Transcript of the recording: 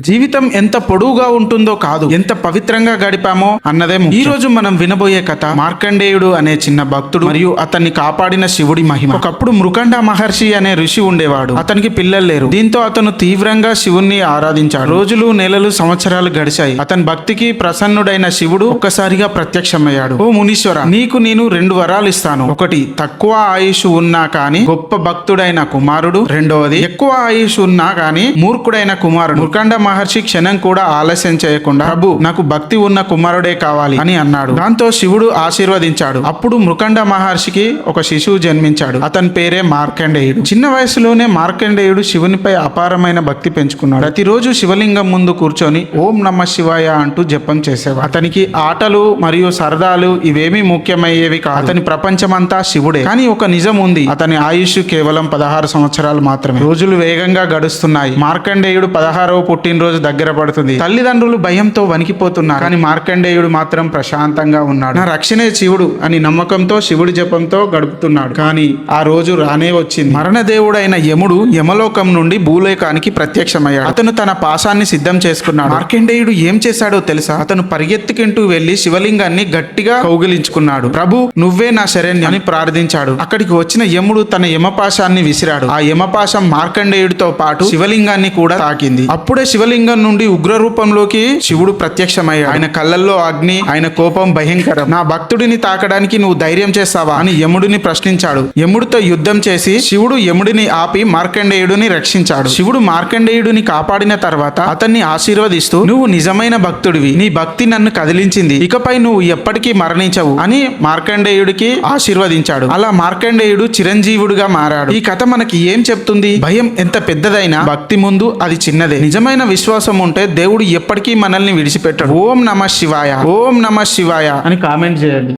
జీవితం ఎంత పొడవుగా ఉంటుందో కాదు, ఎంత పవిత్రంగా గడిపామో అన్నదే ముఖ్యం. ఈ రోజు మనం వినబోయే కథ మార్కండేయుడు అనే చిన్న భక్తుడు మరియు అతన్ని కాపాడిన శివుడి మహిమ. ఒకప్పుడు మృకండ మహర్షి అనే ఋషి ఉండేవాడు. అతనికి పిల్లలు లేరు. దీంతో అతను తీవ్రంగా శివుణ్ణి ఆరాధించాడు. రోజులు, నెలలు, సంవత్సరాలు గడిచాయి. అతని భక్తికి ప్రసన్నుడైన శివుడు ఒక్కసారిగా ప్రత్యక్షమయ్యాడు. ఓ మునీశ్వర, నీకు నేను 2 వరాలు ఇస్తాను. ఒకటి, తక్కువ ఆయుష్ ఉన్నా కాని గొప్ప భక్తుడైన కుమారుడు. రెండవది, ఎక్కువ ఆయుష్ ఉన్నా కాని మూర్ఖుడైన కుమారుడు. మృకండ మహర్షి క్షణం కూడా ఆలస్యం చేయకుండా, ప్రభు, నాకు భక్తి ఉన్న కుమారుడే కావాలి అని అన్నాడు. దాంతో శివుడు ఆశీర్వదించాడు. అప్పుడు మృకండ మహర్షికి ఒక శిశువు జన్మించాడు. అతని పేరే మార్కండేయుడు. చిన్న వయసులోనే మార్కండేయుడు శివునిపై అపారమైన భక్తి పెంచుకున్నాడు. ప్రతిరోజు శివలింగం ముందు కూర్చొని ఓం నమ శివాయ అంటూ జపం చేసేవాడు. అతనికి ఆటలు మరియు సరదాలు ఇవేమీ ముఖ్యమయ్యేవి కాదు. అతని ప్రపంచమంతా శివుడే. కానీ ఒక నిజం ఉంది, అతని ఆయుష్ కేవలం 16 సంవత్సరాలు మాత్రమే. రోజులు వేగంగా గడుస్తున్నాయి. మార్కండేయుడు 16వ పుట్టినరోజు దగ్గర పడుతుంది. తల్లిదండ్రులు భయంతో వణికిపోతున్నారు. కానీ మార్కండేయుడు మాత్రం ప్రశాంతంగా ఉన్నాడు. నా రక్షణే శివుడు అని నమ్మకంతో శివుడి జపంతో గడుపుతున్నాడు. కానీ ఆ రోజు రానే వచ్చింది. మరణదేవుడైన యముడు యమలోకం నుండి భూలోకానికి ప్రత్యక్షమయ్యాడు. అతను తన పాశాన్ని సిద్ధం చేసుకున్నాడు. మార్కండేయుడు ఏం చేశాడో తెలుసా? అతను పరిగెత్తుకుంటూ వెళ్లి శివలింగాన్ని గట్టిగా కౌగిలించుకున్నాడు. ప్రభు, నువ్వే నా శరణ్యం అని ప్రార్థించాడు. అక్కడికి వచ్చిన యముడు తన యమపాశాన్ని విసిరాడు. ఆ యమపాశం మార్కండేయుడితో పాటు శివలింగాన్ని కూడా తాకింది. అప్పుడే శివలింగం నుండి ఉగ్ర రూపంలోకి శివుడు ప్రత్యక్షమయ్యాడు. ఆయన కళ్ళల్లో అగ్ని, ఆయన కోపం భయంకరం. నా భక్తుడిని తాకడానికి నువ్వు ధైర్యం చేస్తావా అని యముడిని ప్రశ్నించాడు. యముడితో యుద్ధం చేసి శివుడు యముడిని ఆపి మార్కండేయుడిని రక్షించాడు. శివుడు మార్కండేయుడిని కాపాడిన తర్వాత అతన్ని ఆశీర్వదిస్తూ, నువ్వు నిజమైన భక్తుడివి, నీ భక్తి నన్ను కదిలించింది, ఇకపై నువ్వు ఎప్పటికీ మరణించవు అని మార్కండేయుడికి ఆశీర్వదించాడు. అలా మార్కండేయుడు చిరంజీవుడిగా మారాడు. ఈ కథ మనకి ఏం చెప్తుంది? భయం ఎంత పెద్దదైనా భక్తి ముందు అది చిన్నదే. నిజమైన విశ్వాసం ఉంటే దేవుడు ఎప్పటికీ మనల్ని విడిచిపెట్టడు. ఓం నమ శివాయ, ఓం నమ శివాయ అని కామెంట్ చేయండి.